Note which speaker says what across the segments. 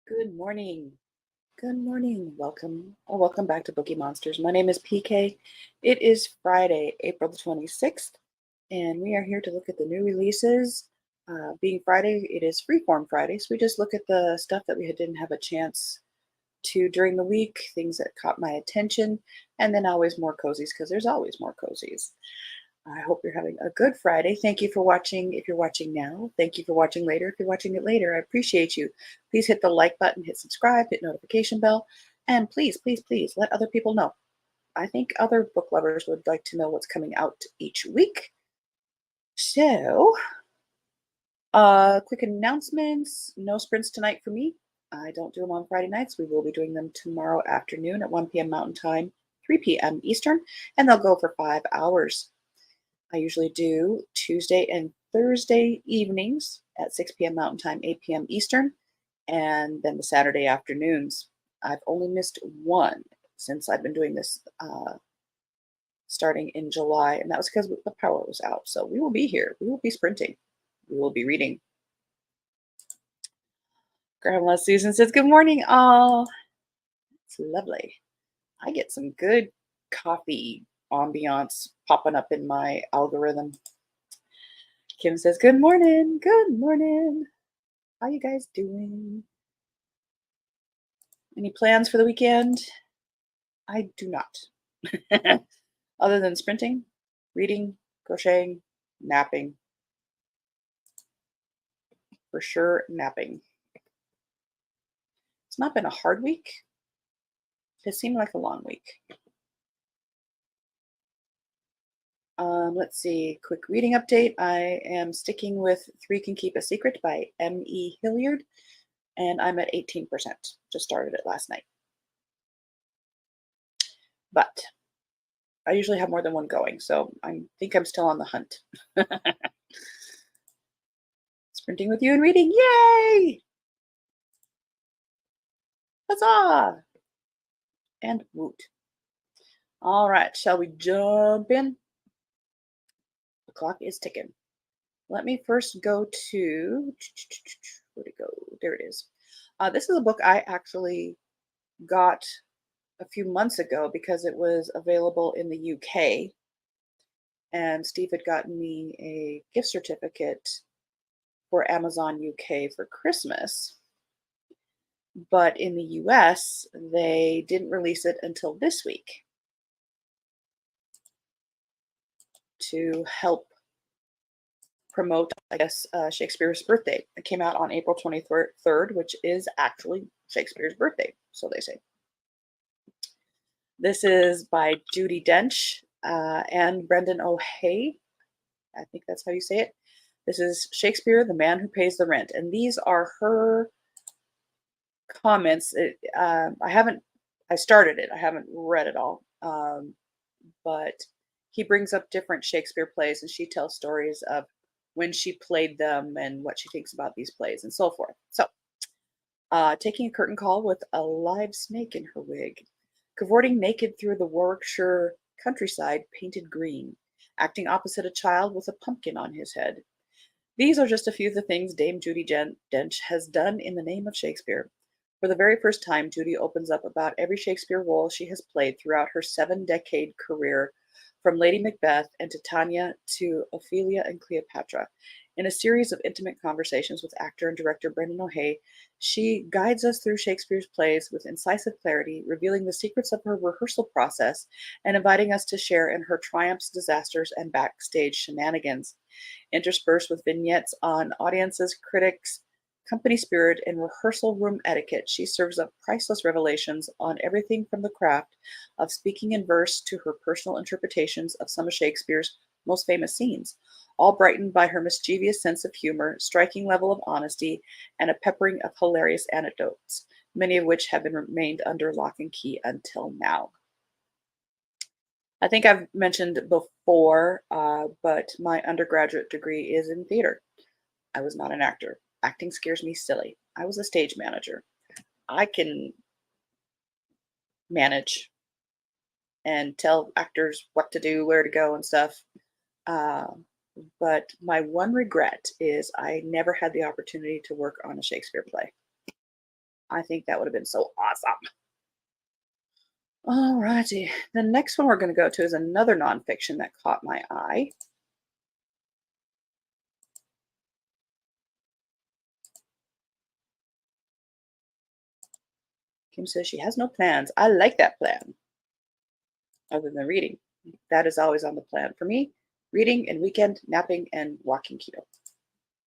Speaker 1: Good morning. Good morning. Welcome back to Bookeemonsters. My name is PK. It is Friday, April the 26th, and we are here to look at the new releases. Being Friday, it is Freeform Friday, so we just look at the stuff that we didn't have a chance to during the week, things that caught my attention, and then always more cozies because there's always more cozies. I hope you're having a good Friday. Thank you for watching if you're watching now. Thank you for watching later if you're watching it later. I appreciate you. Please hit the like button, hit subscribe, hit notification bell, and please let other people know. I think other book lovers would like to know what's coming out each week. So, quick announcements. No sprints tonight for me. I don't do them on Friday nights. We will be doing them tomorrow afternoon at 1 p.m. Mountain Time, 3 p.m. Eastern, and they'll go for 5 hours. I usually do Tuesday and Thursday evenings at 6 p.m. Mountain Time, 8 p.m. Eastern, and then the Saturday afternoons. I've only missed one since I've been doing this starting in July, and that was because the power was out. So we will be here. We will be sprinting. We will be reading. Grandma Susan says, "Good morning, all." It's lovely. I get some good coffee ambiance popping up in my algorithm. Kim says, "Good morning. Good morning. How you guys doing? Any plans for the weekend?" I do not. Other than sprinting, reading, crocheting, napping. For sure, napping. It's not been a hard week. It seemed like a long week. Let's see, quick reading update. I am sticking with Three Can Keep a Secret by M.E. Hilliard, and I'm at 18%. Just started it last night. But I usually have more than one going, so I think I'm still on the hunt. Sprinting with you and reading, yay! Huzzah! And woot. All right, shall we jump in? The clock is ticking. Let me first go to, where'd it go? There it is. This is a book I actually got a few months ago because it was available in the UK. And Steve had gotten me a gift certificate for Amazon UK for Christmas. But in the US, they didn't release it until this week to help promote, I guess, Shakespeare's birthday. It came out on April 23rd, which is actually Shakespeare's birthday, so they say. This is by Judi Dench and Brendan O'Hay. I think that's how you say it. This is Shakespeare, the Man Who Pays the Rent. And these are her comments. I started it. I haven't read it all. But he brings up different Shakespeare plays and she tells stories of when she played them and what she thinks about these plays and so forth. So, taking a curtain call with a live snake in her wig, cavorting naked through the Warwickshire countryside painted green, acting opposite a child with a pumpkin on his head. These are just a few of the things Dame Judi Dench has done in the name of Shakespeare. For the very first time, Judi opens up about every Shakespeare role she has played throughout her 7-decade career, from Lady Macbeth and Titania to Ophelia and Cleopatra. In a series of intimate conversations with actor and director Brendan O'Hay, she guides us through Shakespeare's plays with incisive clarity, revealing the secrets of her rehearsal process and inviting us to share in her triumphs, disasters, and backstage shenanigans. Interspersed with vignettes on audiences, critics, company spirit, and rehearsal room etiquette, she serves up priceless revelations on everything from the craft of speaking in verse to her personal interpretations of some of Shakespeare's most famous scenes, all brightened by her mischievous sense of humor, striking level of honesty, and a peppering of hilarious anecdotes, many of which have been remained under lock and key until now. I think I've mentioned before, but my undergraduate degree is in theater. I was not an actor. Acting scares me silly. I was a stage manager. I can manage and tell actors what to do, where to go, and stuff. Uh, but my one regret is I never had the opportunity to work on a Shakespeare play. I think that would have been so awesome. Alrighty. The next one we're going to go to is another nonfiction that caught my eye. Kim says she has no plans. I like that plan, other than reading. That is always on the plan for me. Reading and weekend, napping, and walking keto.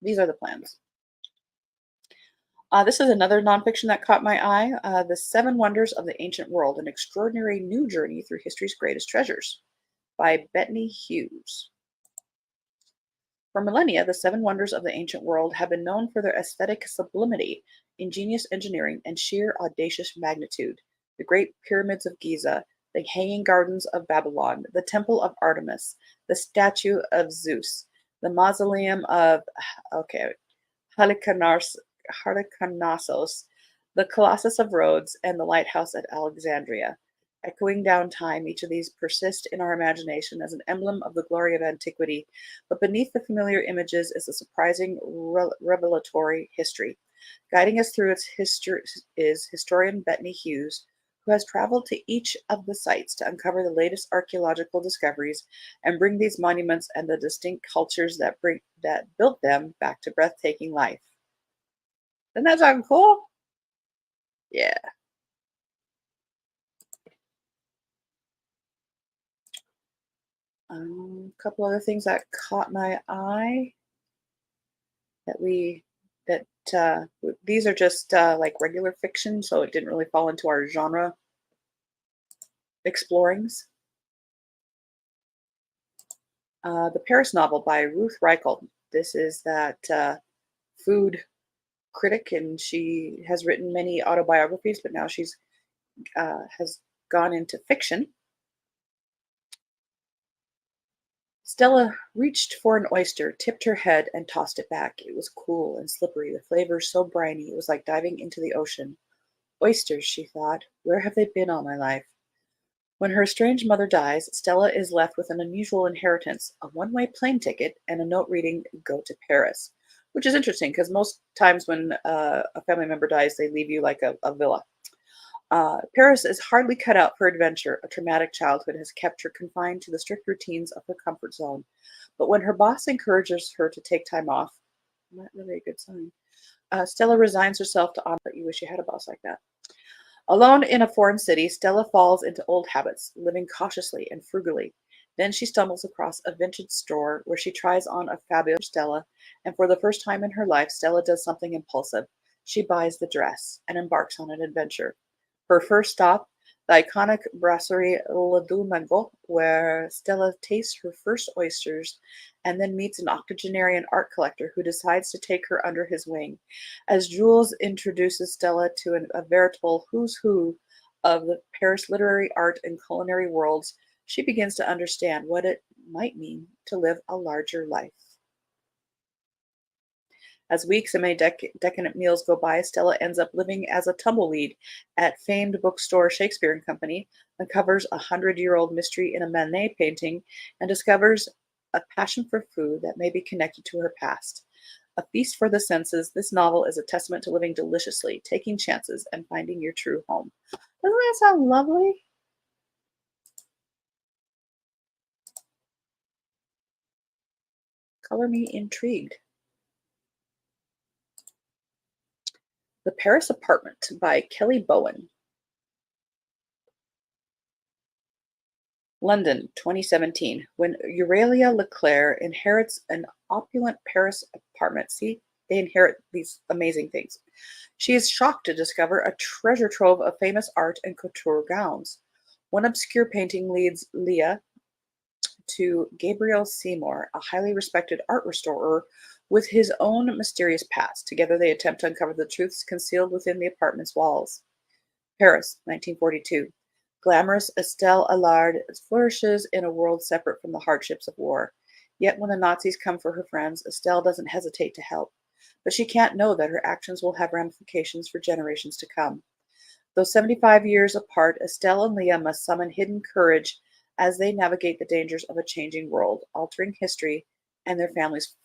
Speaker 1: These are the plans. This is another nonfiction that caught my eye. The Seven Wonders of the Ancient World, an extraordinary new journey through history's greatest treasures by Bettany Hughes. For millennia, the seven wonders of the ancient world have been known for their aesthetic sublimity, ingenious engineering, and sheer audacious magnitude. The great pyramids of Giza, the hanging gardens of Babylon, the temple of Artemis, the statue of Zeus, the mausoleum of Halicarnassos, the Colossus of Rhodes, and the lighthouse at Alexandria. Echoing down time, each of these persist in our imagination as an emblem of the glory of antiquity, but beneath the familiar images is a surprising revelatory history. Guiding us through its history is historian Bettany Hughes, who has traveled to each of the sites to uncover the latest archaeological discoveries and bring these monuments and the distinct cultures that built them back to breathtaking life. Doesn't that sound cool? Yeah. A couple other things that caught my eye that these are just like regular fiction, so it didn't really fall into our genre explorings. The Paris novel by Ruth Reichel. This is that food critic, and she has written many autobiographies, but now she's has gone into fiction. Stella reached for an oyster, tipped her head, and tossed it back. It was cool and slippery, the flavors so briny it was like diving into the ocean. Oysters, she thought. Where have they been all my life? When her estranged mother dies, Stella is left with an unusual inheritance, a one-way plane ticket, and a note reading, "Go to Paris," which is interesting because most times when a family member dies, they leave you like a villa. Paris is hardly cut out for adventure. A traumatic childhood has kept her confined to the strict routines of her comfort zone. But when her boss encourages her to take time off, not really a good sign, Stella resigns herself to honor. But you wish you had a boss like that. Alone in a foreign city, Stella falls into old habits, living cautiously and frugally. Then she stumbles across a vintage store where she tries on a fabulous Stella, and for the first time in her life, Stella does something impulsive. She buys the dress and embarks on an adventure. Her first stop, the iconic brasserie Le Domingo, where Stella tastes her first oysters and then meets an octogenarian art collector who decides to take her under his wing. As Jules introduces Stella to a veritable who's who of the Paris literary, art, and culinary worlds, she begins to understand what it might mean to live a larger life. As weeks and many decadent meals go by, Stella ends up living as a tumbleweed at famed bookstore Shakespeare and Company, uncovers a 100-year-old mystery in a Manet painting, and discovers a passion for food that may be connected to her past. A feast for the senses, this novel is a testament to living deliciously, taking chances, and finding your true home. Doesn't that sound lovely? Color me intrigued. The Paris Apartment by Kelly Bowen. London, 2017. When Aurelia Leclerc inherits an opulent Paris apartment, see, they inherit these amazing things. She is shocked to discover a treasure trove of famous art and couture gowns. One obscure painting leads Leah to Gabriel Seymour, a highly respected art restorer with his own mysterious past. Together, they attempt to uncover the truths concealed within the apartment's walls. Paris, 1942. Glamorous Estelle Allard flourishes in a world separate from the hardships of war. Yet when the Nazis come for her friends, Estelle doesn't hesitate to help. But she can't know that her actions will have ramifications for generations to come. Though 75 years apart, Estelle and Leah must summon hidden courage as they navigate the dangers of a changing world, altering history and their families'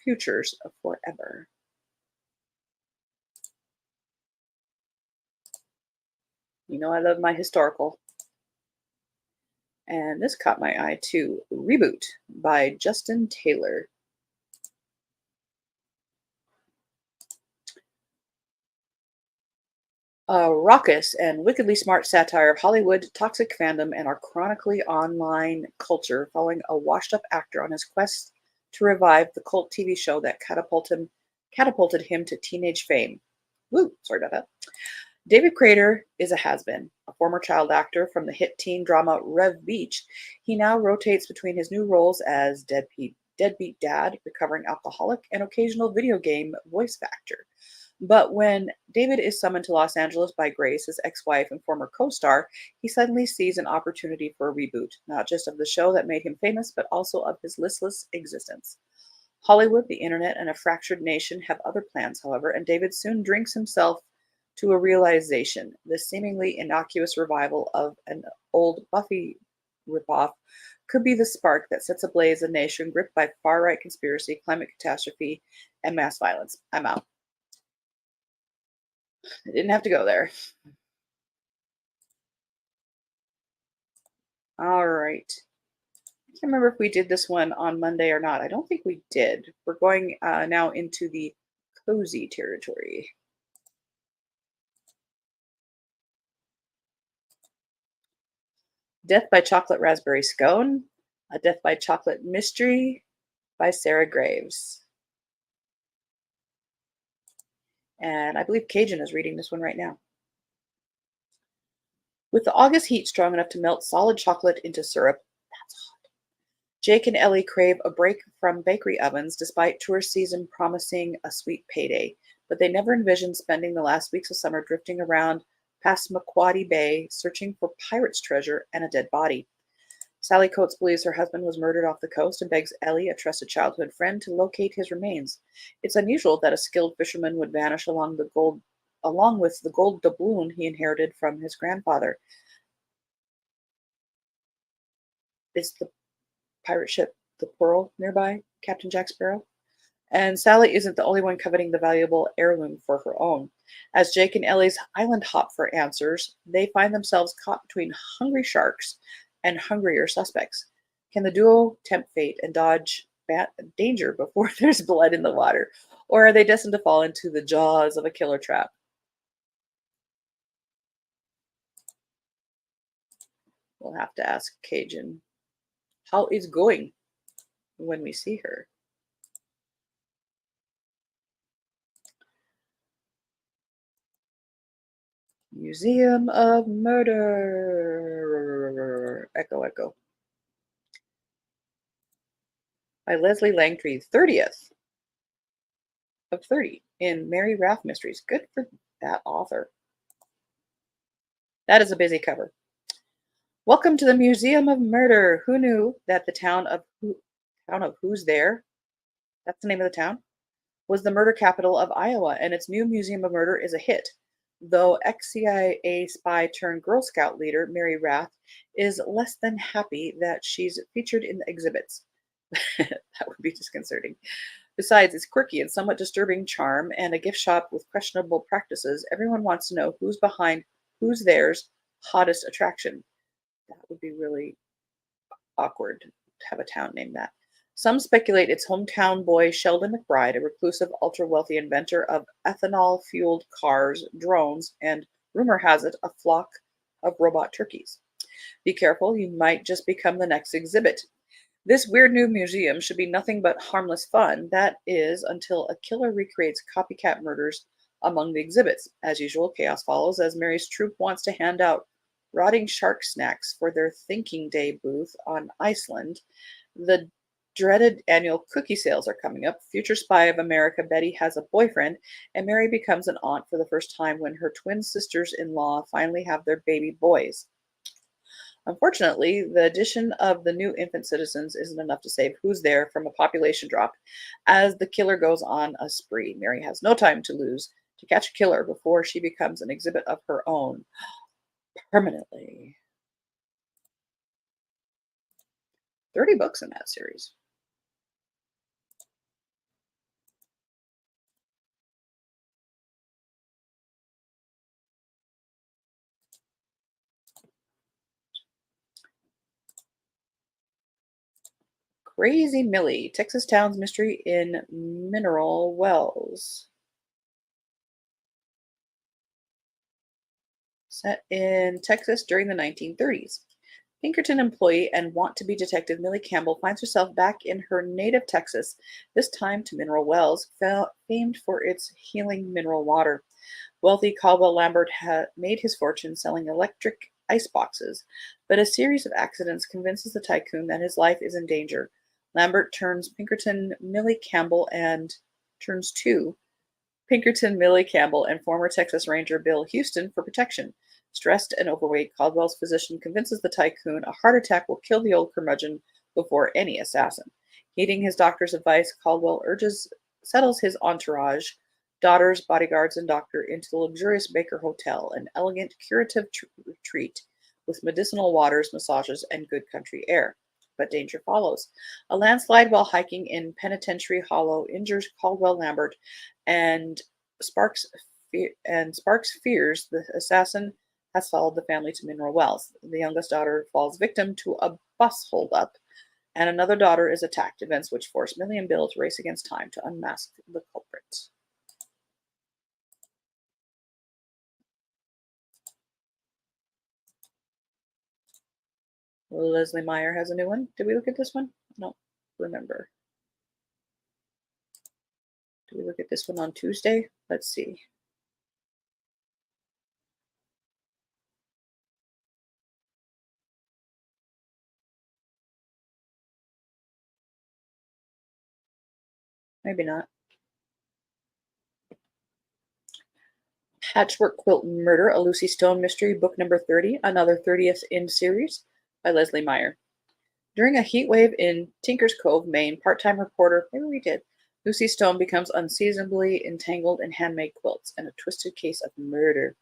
Speaker 1: futures forever. You know I love my historical. And this caught my eye too. Reboot by Justin Taylor. A raucous and wickedly smart satire of Hollywood toxic fandom and our chronically online culture, following a washed-up actor on his quest to revive the cult TV show that catapulted him to teenage fame. Woo, sorry about that. David Crater is a has-been. A former child actor from the hit teen drama Rev Beach, he now rotates between his new roles as deadbeat dad, recovering alcoholic, and occasional video game voice actor. But when David is summoned to Los Angeles by Grace, his ex-wife and former co-star, he suddenly sees an opportunity for a reboot, not just of the show that made him famous, but also of his listless existence. Hollywood, the internet, and a fractured nation have other plans, however, and David soon drinks himself to a realization. The seemingly innocuous revival of an old Buffy ripoff could be the spark that sets ablaze a nation gripped by far-right conspiracy, climate catastrophe, and mass violence. I'm out. I didn't have to go there. All right. I can't remember if we did this one on Monday or not. I don't think we did. We're going now into the cozy territory. Death by Chocolate Raspberry Scone, A Death by Chocolate Mystery by Sarah Graves. And I believe Cajun is reading this one right now. With the August heat strong enough to melt solid chocolate into syrup, that's hot. Jake and Ellie crave a break from bakery ovens despite tourist season promising a sweet payday, but they never envisioned spending the last weeks of summer drifting around Passamaquoddy Bay searching for pirate's treasure and a dead body. Sally Coates believes her husband was murdered off the coast and begs Ellie, a trusted childhood friend, to locate his remains. It's unusual that a skilled fisherman would vanish along with the gold doubloon he inherited from his grandfather. Is the pirate ship the Pearl nearby, Captain Jack Sparrow? And Sally isn't the only one coveting the valuable heirloom for her own. As Jake and Ellie's island hop for answers, they find themselves caught between hungry sharks and hungrier suspects. Can the duo tempt fate and dodge danger before there's blood in the water? Or are they destined to fall into the jaws of a killer trap? We'll have to ask Cajun how it's going when we see her. Museum of Murder. Echo, echo. By Leslie Langtree, 30th of 30 in Mary Rath Mysteries. Good for that author. That is a busy cover. Welcome to the Museum of Murder. Who knew that the town of Who's There, that's the name of the town, was the murder capital of Iowa, and its new Museum of Murder is a hit. Though ex-CIA spy turned Girl Scout leader Mary Rath is less than happy that she's featured in the exhibits. That would be disconcerting. Besides its quirky and somewhat disturbing charm and a gift shop with questionable practices, everyone wants to know who's behind Who's There's hottest attraction. That would be really awkward to have a town named that. Some speculate it's hometown boy Sheldon McBride, a reclusive, ultra-wealthy inventor of ethanol-fueled cars, drones, and, rumor has it, a flock of robot turkeys. Be careful, you might just become the next exhibit. This weird new museum should be nothing but harmless fun. That is, until a killer recreates copycat murders among the exhibits. As usual, chaos follows as Mary's troupe wants to hand out rotting shark snacks for their Thinking Day booth on Iceland. The dreaded annual cookie sales are coming up. Future spy of America Betty has a boyfriend, and Mary becomes an aunt for the first time when her twin sisters-in-law finally have their baby boys. Unfortunately, the addition of the new infant citizens isn't enough to save Who's There from a population drop. As the killer goes on a spree, Mary has no time to lose to catch a killer before she becomes an exhibit of her own permanently. 30 books in that series. Crazy Millie, Texas Town's Mystery in Mineral Wells. Set in Texas during the 1930s. Pinkerton employee and want-to-be detective Millie Campbell finds herself back in her native Texas, this time to Mineral Wells, famed for its healing mineral water. Wealthy Caldwell Lambert had made his fortune selling electric ice boxes, but a series of accidents convinces the tycoon that his life is in danger. Lambert turns Pinkerton Millie Campbell and turns to Pinkerton Millie Campbell and former Texas Ranger Bill Houston for protection. Stressed and overweight, Caldwell's physician convinces the tycoon a heart attack will kill the old curmudgeon before any assassin. Heeding his doctor's advice, Caldwell settles his entourage, daughters, bodyguards, and doctor into the luxurious Baker Hotel, an elegant curative retreat with medicinal waters, massages, and good country air. But danger follows. A landslide while hiking in Penitentiary Hollow injures Caldwell Lambert, and Sparks fears the assassin has followed the family to Mineral Wells. The youngest daughter falls victim to a bus holdup, and another daughter is attacked, events which force Millie and Bill to race against time to unmask the culprit. Leslie Meyer has a new one. Did we look at this one? I don't remember. Did we look at this one on Tuesday? Let's see. Maybe not. Patchwork Quilt Murder, a Lucy Stone mystery, book number 30, another 30th in series by Leslie Meyer. During a heat wave in Tinker's Cove, Maine, part-time reporter, maybe we did, Lucy Stone becomes unseasonably entangled in handmade quilts and a twisted case of murder.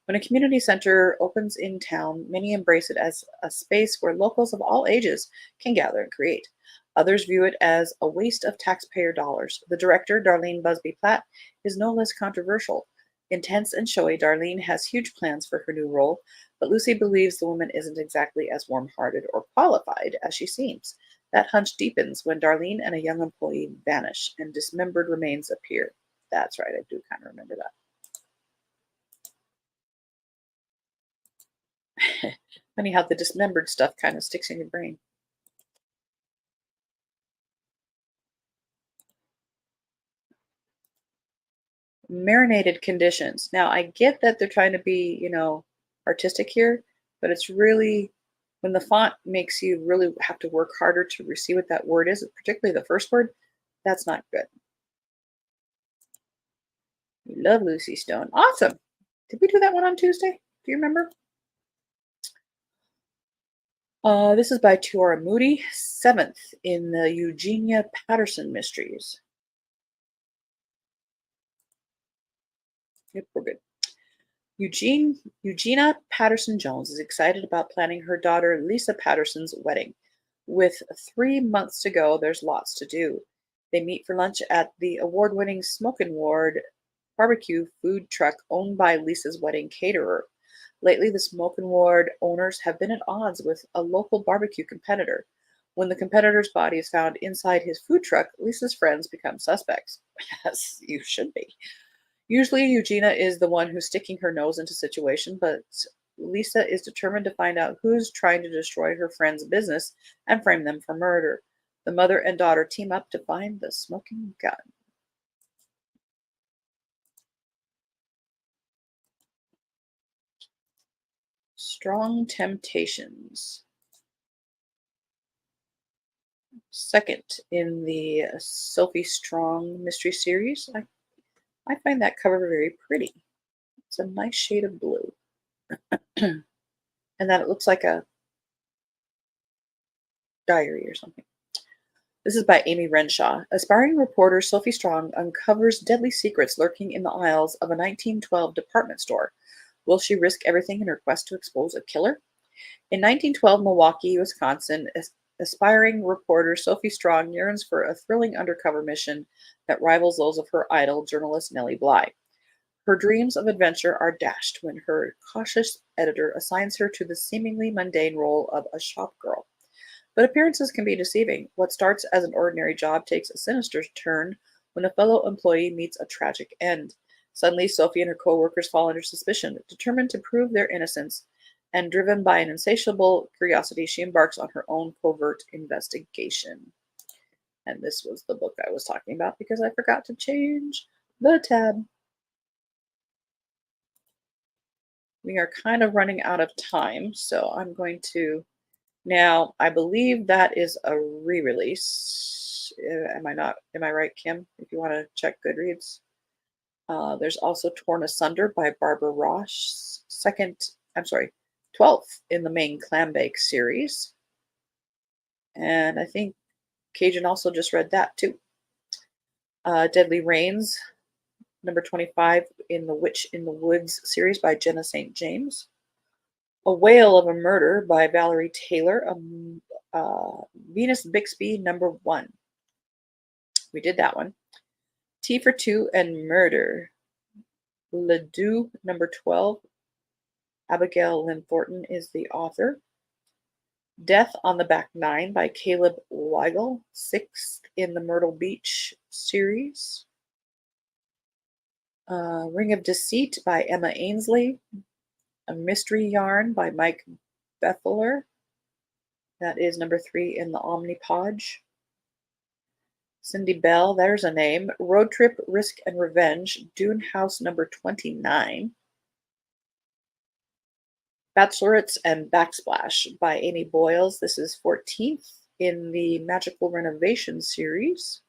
Speaker 1: When a community center opens in town, many embrace it as a space where locals of all ages can gather and create. Others view it as a waste of taxpayer dollars. The director, Darlene Busby Platt, is no less controversial. Intense and showy, Darlene has huge plans for her new role, but Lucy believes the woman isn't exactly as warm-hearted or qualified as she seems. That hunch deepens when Darlene and a young employee vanish and dismembered remains appear. That's right, I do kind of remember that. Funny how the dismembered stuff kind of sticks in your brain. Marinated conditions. Now, I get that they're trying to be, artistic here, but it's really when the font makes you really have to work harder to see what that word is, particularly the first word, that's not good. We love Lucy Stone. Awesome. Did we do that one on Tuesday? Do you remember? This is by Tiora Moody, 7th in the Eugenia Patterson Mysteries. Yep, we're good. Eugenia Patterson Jones is excited about planning her daughter Lisa Patterson's wedding. With 3 months to go, there's lots to do. They meet for lunch at the award-winning Smokin' Ward barbecue food truck owned by Lisa's wedding caterer. Lately, the Smokin' Ward owners have been at odds with a local barbecue competitor. When the competitor's body is found inside his food truck, Lisa's friends become suspects. As you should be. Usually, Eugenia is the one who's sticking her nose into situation, but Lisa is determined to find out who's trying to destroy her friend's business and frame them for murder. The mother and daughter team up to find the smoking gun. Strong Temptations. Second in the Sophie Strong mystery series. I find that cover very pretty. It's a nice shade of blue. And that it looks like a diary or something. This is by Amy Renshaw. Aspiring reporter Sophie Strong uncovers deadly secrets lurking in the aisles of a 1912 department store. Will she risk everything in her quest to expose a killer? In 1912 Milwaukee, Wisconsin, aspiring reporter Sophie Strong yearns for a thrilling undercover mission that rivals those of her idol, journalist Nellie Bly. Her dreams of adventure are dashed when her cautious editor assigns her to the seemingly mundane role of a shop girl. But appearances can be deceiving. What starts as an ordinary job takes a sinister turn when a fellow employee meets a tragic end. Suddenly, Sophie and her co-workers fall under suspicion. Determined to prove their innocence and driven by an insatiable curiosity, she embarks on her own covert investigation. And this was the book I was talking about because I forgot to change the tab. We are kind of running out of time, so I'm going to now, I believe that is a re-release. Am I not? Am I right, Kim? If you want to check Goodreads. There's also Torn Asunder by Barbara Ross. 12th in the main Clambake series. And I think Cajun also just read that too. Deadly Rains, number 25 in the Witch in the Woods series by Jenna St. James. A Whale of a Murder by Valerie Taylor. Venus Bixby, number 1. We did that one. Tea for Two and Murder. Ledoux, number 12. Abigail Lynn Thornton is the author. Death on the Back Nine by Caleb Weigel, 6th in the Myrtle Beach series. Ring of Deceit by Emma Ainsley. A Mystery Yarn by Mike Betheler. That is number 3 in the Omnipodge. Cindy Bell, there's a name. Road Trip, Risk and Revenge, Dune House number 29. Bachelorettes and Backsplash by Amy Boyles. This is 14th in the Magical Renovation series.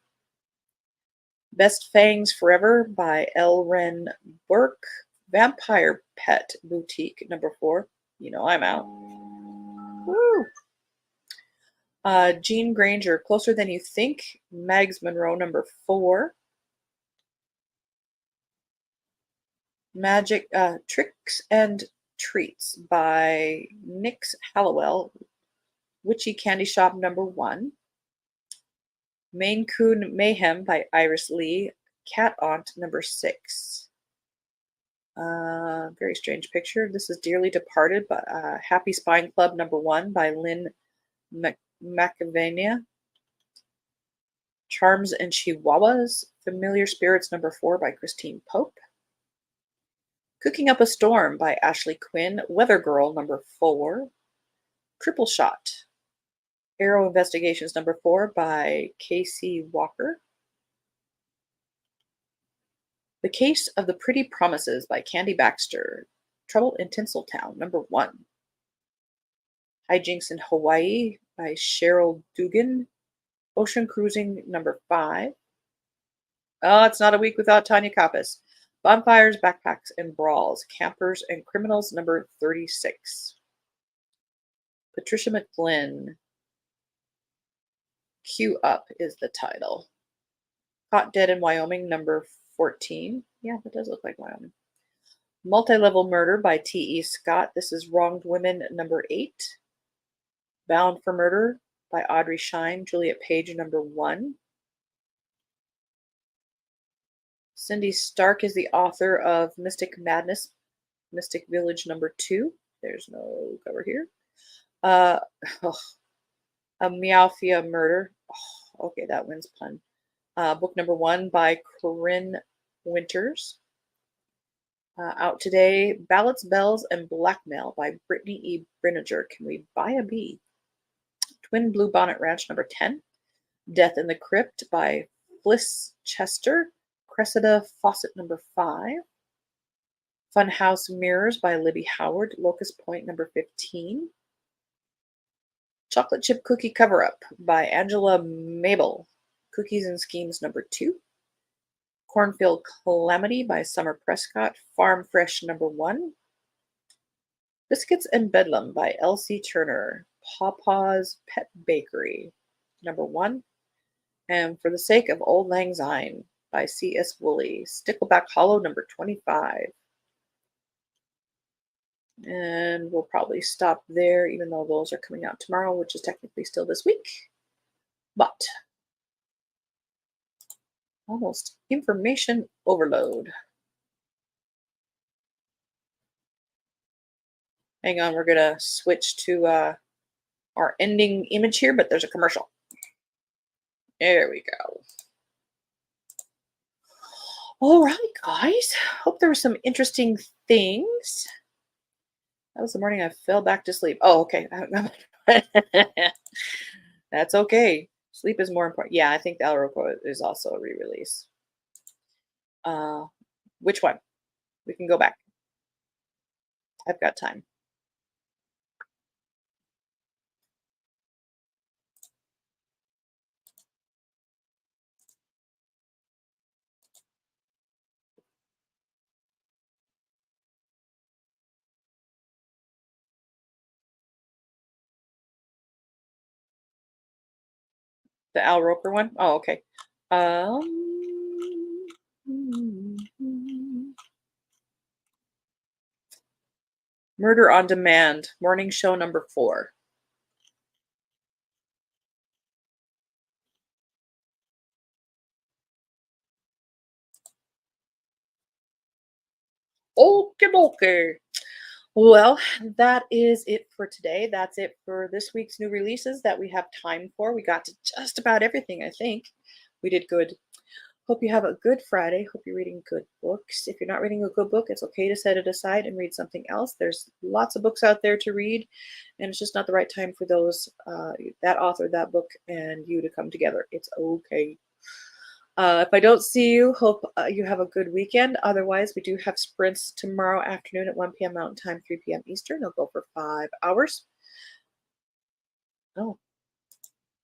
Speaker 1: Best Fangs Forever by L. Ren Burke. Vampire Pet Boutique number 4. You know I'm out. Woo! Jean Granger, Closer Than You Think. Mags Monroe number 4. Magic Tricks and Treats by Nix Hallowell. Witchy Candy Shop number 1. Maine Coon Mayhem by Iris Lee. Cat Aunt number 6. Very strange picture. This is Dearly Departed, but Happy Spine Club number 1 by Lynn McAvania. Charms and Chihuahuas. Familiar Spirits number 4 by Christine Pope. Cooking Up a Storm by Ashley Quinn. Weather Girl number 4. Triple Shot. Arrow Investigations number 4 by Casey Walker. The Case of the Pretty Promises by Candy Baxter. Trouble in Tinseltown number 1. Hijinks in Hawaii by Cheryl Dugan. Ocean Cruising number 5. Oh, it's not a week without Tanya Kappas. Bonfires, Backpacks, and Brawls. Campers and Criminals number 36. Patricia McGlynn. Q Up is the title. Caught Dead in Wyoming number 14. Yeah, that does look like Wyoming. Multi-Level Murder by T.E. Scott. This is Wronged Women number 8. Bound for Murder by Audrey Schein. Juliet Page number 1. Cindy Stark is the author of Mystic Madness, Mystic Village number 2. There's no cover here. A Meowfia Murder. Oh, okay, that wins pun. Book number 1 by Corinne Winters. Out today, Ballots, Bells, and Blackmail by Brittany E. Brininger. Can we buy a bee? Twin Blue Bonnet Ranch number 10. Death in the Crypt by Fliss Chester. Cressida Fawcett number 5. Funhouse Mirrors by Libby Howard. Locust Point number 15. Chocolate Chip Cookie Cover-Up by Angela Mabel. Cookies and Schemes number 2. Cornfield Calamity by Summer Prescott. Farm Fresh number 1. Biscuits and Bedlam by Elsie Turner. Pawpaw's Pet Bakery number 1. And For the Sake of Old Lang Syne by C.S. Woolley. Stickleback Hollow number 25. And we'll probably stop there, even though those are coming out tomorrow, which is technically still this week. But almost information overload. Hang on, we're going to switch to our ending image here, but there's a commercial. There we go. All right, guys. Hope there were some interesting things. That was the morning I fell back to sleep. Oh, okay. That's okay. Sleep is more important. Yeah, I think the El Roco is also a re-release. Uh, which one? We can go back. I've got time. The Al Roker one? Oh, okay. Murder on Demand, morning show number 4. Okay, okay. Well, that is it for today. That's it for this week's new releases that we have time for. We got to just about everything, I think. We did good. Hope you have a good Friday. Hope you're reading good books. If you're not reading a good book, it's okay to set it aside and read something else. There's lots of books out there to read, and it's just not the right time for those, that author, that book, and you to come together. It's okay. If I don't see you, hope you have a good weekend. Otherwise, we do have sprints tomorrow afternoon at 1 p.m. Mountain Time, 3 p.m. Eastern. They'll go for 5 hours. Oh,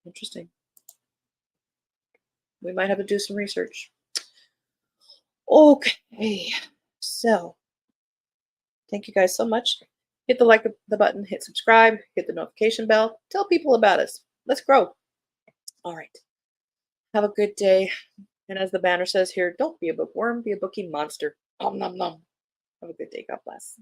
Speaker 1: interesting. We might have to do some research. Okay, so thank you guys so much. Hit the like the button, hit subscribe, hit the notification bell. Tell people about us. Let's grow. All right. Have a good day. And as the banner says here, don't be a bookworm, be a bookie monster. Nom nom nom. Have a good day. God bless.